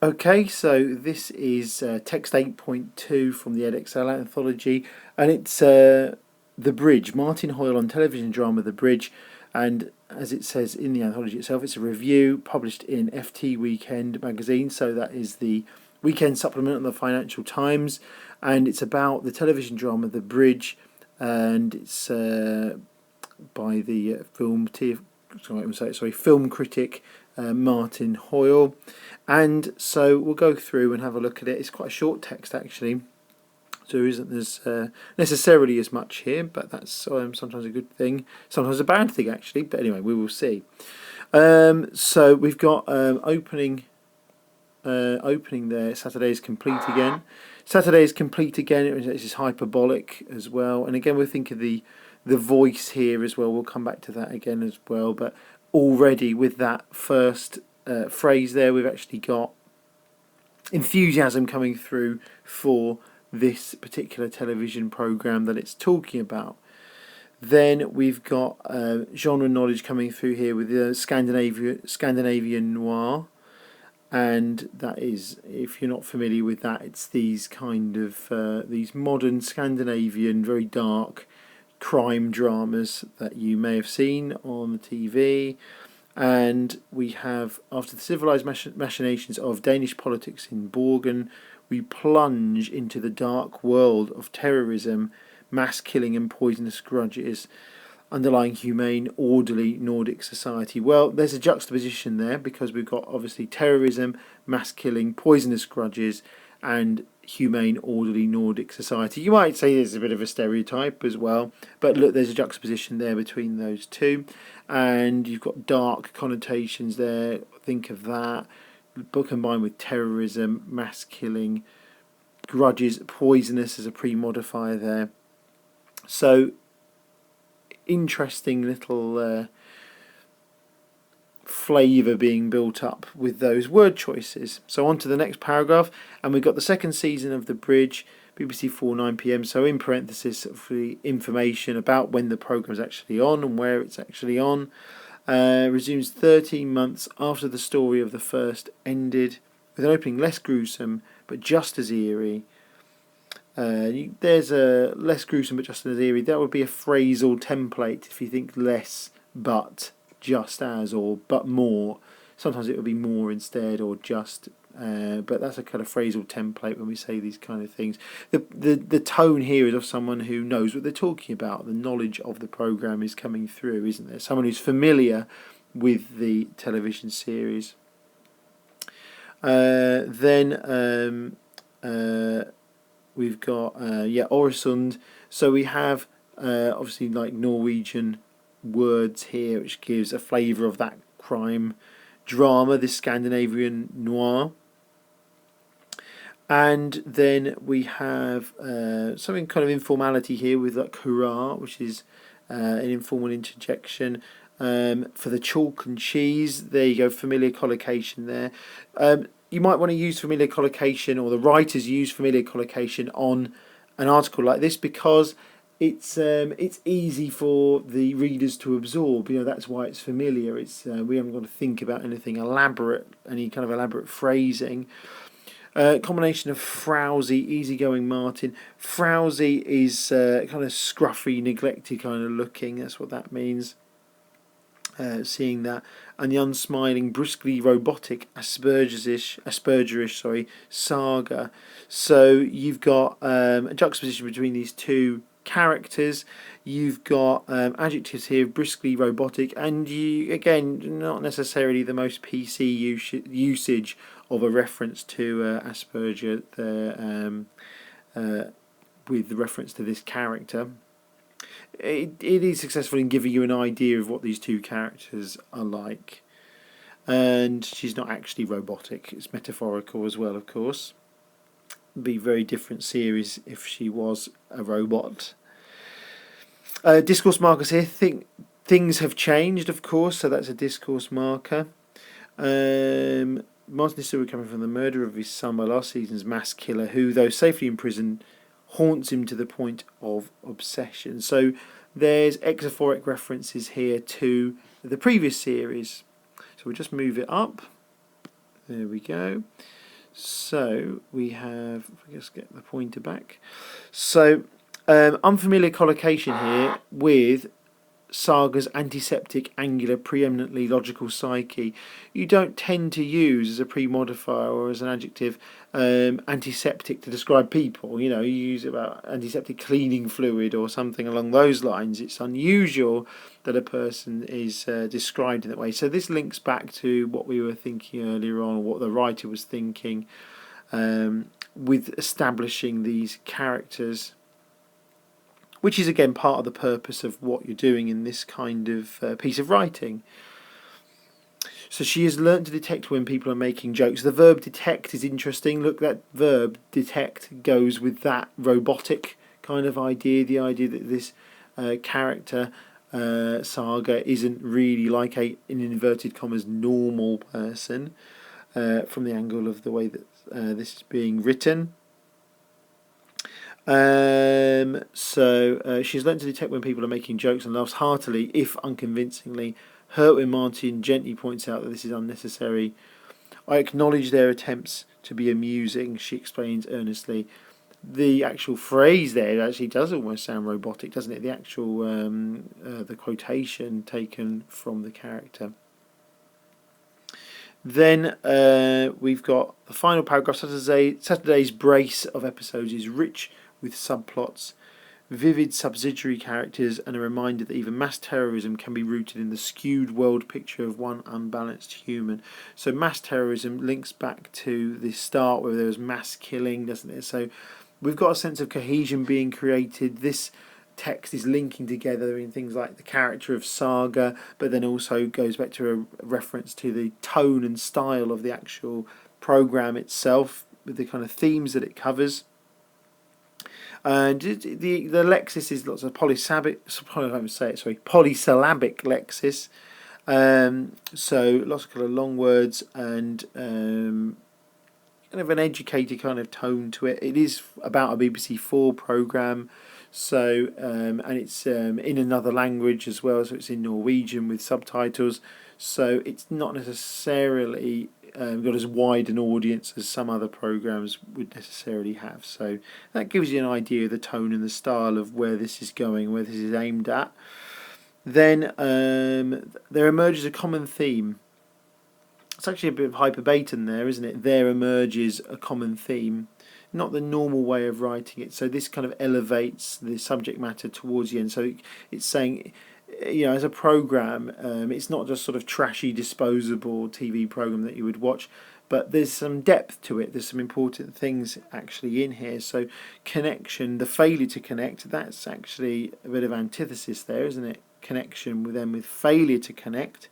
Okay, so this is text 8.2 from the Edexcel Anthology, and it's The Bridge, Martin Hoyle on television drama The Bridge. And as it says in the anthology itself, it's a review published in FT Weekend magazine, so that is the weekend supplement on the Financial Times, and it's about the television drama The Bridge, and it's by the film critic Martin Hoyle. And so we'll go through and have a look at it. It's quite a short text actually, so there isn't necessarily as much here, but that's sometimes a good thing, sometimes a bad thing actually. But anyway, we will see. So we've got opening there. Saturday is complete again. Saturday is complete again. This is hyperbolic as well. And again, we'll think of the voice here as well. We'll come back to that again as well. But already with that first phrase there, we've actually got enthusiasm coming through for this particular television program that it's talking about. Then we've got genre knowledge coming through here with the Scandinavian noir. And that is, if you're not familiar with that, it's these kind of these modern Scandinavian, very dark crime dramas that you may have seen on the TV. And we have, after the civilized machinations of Danish politics in Borgen, we plunge into the dark world of terrorism, mass killing and poisonous grudges underlying humane, orderly Nordic society. Well, there's a juxtaposition there because we've got obviously terrorism, mass killing, poisonous grudges, and humane, orderly Nordic society. You might say there's a bit of a stereotype as well, but look, there's a juxtaposition there between those two, and you've got dark connotations there. Think of that, but combined with terrorism, mass killing, grudges, poisonous as a pre-modifier there. So interesting little flavour being built up with those word choices. So on to the next paragraph, and we've got the second season of The Bridge, BBC 4 9 p.m. So in parenthesis for the information about when the programme is actually on and where it's actually on. Resumes 13 months after the story of the first ended, with an opening less gruesome but just as eerie. There's a less gruesome but just as eerie. That would be a phrasal template if you think less but just as, or but more. Sometimes it would be more instead, or just. But that's a kind of phrasal template when we say these kind of things. The tone here is of someone who knows what they're talking about. The knowledge of the programme is coming through, isn't there? Someone who's familiar with the television series. Then we've got Oresund. So we have obviously like Norwegian words here, which gives a flavour of that crime drama, this Scandinavian noir. And then we have something kind of informality here with like hurrah, which is an informal interjection. For the chalk and cheese, there you go, familiar collocation there. You might want to use familiar collocation, or the writers use familiar collocation on an article like this because it's easy for the readers to absorb. You know, that's why it's familiar. It's we haven't got to think about anything elaborate, any kind of elaborate phrasing. Combination of frowsy, easygoing Martin. Frowsy is kind of scruffy, neglected kind of looking. That's what that means. Seeing that, and the unsmiling, briskly robotic Aspergerish saga. So you've got a juxtaposition between these two characters. You've got adjectives here, briskly robotic, and you again not necessarily the most PC usage of a reference to Asperger there, with reference to this character. It is successful in giving you an idea of what these two characters are like. And she's not actually robotic, it's metaphorical as well, of course. It'd be a very different series if she was a robot. Discourse markers here. Things have changed, of course, so that's a discourse marker. Martin is still recovering from the murder of his son by last season's mass killer, who, though safely in prison, haunts him to the point of obsession. So there's exophoric references here to the previous series. So we'll just move it up. There we go. So we have, let's get the pointer back. So unfamiliar collocation here with Saga's antiseptic, angular, preeminently logical psyche. You don't tend to use as a pre-modifier or as an adjective antiseptic to describe people. You use it about antiseptic cleaning fluid or something along those lines. It's unusual that a person is described in that way. So this links back to what we were thinking earlier on, what the writer was thinking with establishing these characters, which is again part of the purpose of what you're doing in this kind of piece of writing. So she has learnt to detect when people are making jokes. The verb detect is interesting. Look, that verb detect goes with that robotic kind of idea, the idea that this character, Saga, isn't really like in inverted commas, normal person from the angle of the way that this is being written. So she's learnt to detect when people are making jokes and laughs heartily, if unconvincingly, hurt when Martin gently points out that this is unnecessary. I acknowledge their attempts to be amusing, she explains earnestly. The actual phrase there actually does almost sound robotic, doesn't it? The actual the quotation taken from the character. Then we've got the final paragraph. Saturday's brace of episodes is rich with subplots, vivid subsidiary characters, and a reminder that even mass terrorism can be rooted in the skewed world picture of one unbalanced human. So mass terrorism links back to the start where there was mass killing, doesn't it? So we've got a sense of cohesion being created. This text is linking together in things like the character of Saga, but then also goes back to a reference to the tone and style of the actual program itself, with the kind of themes that it covers. And the lexis is lots of polysyllabic lexis. So lots of kind of long words and kind of an educated kind of tone to it. It is about a BBC4 programme, so and it's in another language as well, so it's in Norwegian with subtitles. So it's not necessarily got as wide an audience as some other programmes would necessarily have. So that gives you an idea of the tone and the style of where this is going, where this is aimed at. Then there emerges a common theme. It's actually a bit of hyperbaton there, isn't it? There emerges a common theme. Not the normal way of writing it. So this kind of elevates the subject matter towards the end. So it's saying, as a program, it's not just sort of trashy, disposable TV program that you would watch, but there's some depth to it. There's some important things actually in here. So connection, the failure to connect, that's actually a bit of antithesis there, isn't it? Connection with failure to connect.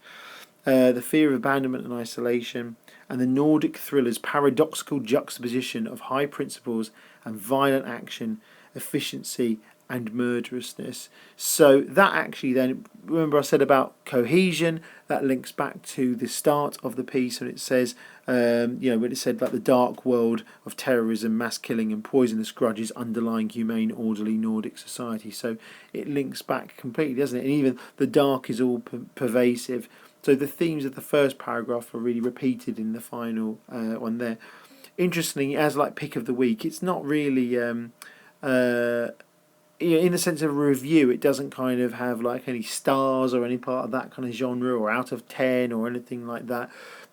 The fear of abandonment and isolation, and the Nordic thriller's paradoxical juxtaposition of high principles and violent action, efficiency and murderousness. So that actually then, remember I said about cohesion, that links back to the start of the piece, and it says, when it said like the dark world of terrorism, mass killing and poisonous grudges underlying humane, orderly Nordic society. So it links back completely, doesn't it? And even the dark is all pervasive. So the themes of the first paragraph are really repeated in the final one there. Interestingly, as like pick of the week, it's not really, in the sense of a review, it doesn't kind of have like any stars or any part of that kind of genre or out of 10 or anything like that.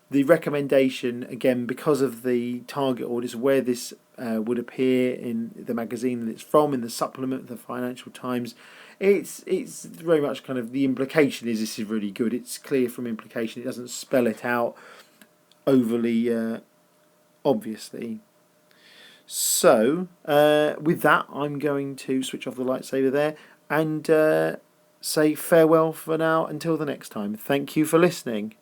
The recommendation, again, because of the target audience, where this would appear in the magazine that it's from, in the supplement of the Financial Times, it's very much kind of the implication is this is really good. It's clear from implication. It doesn't spell it out overly obviously. So with that, I'm going to switch off the lightsaber there and say farewell for now until the next time. Thank you for listening.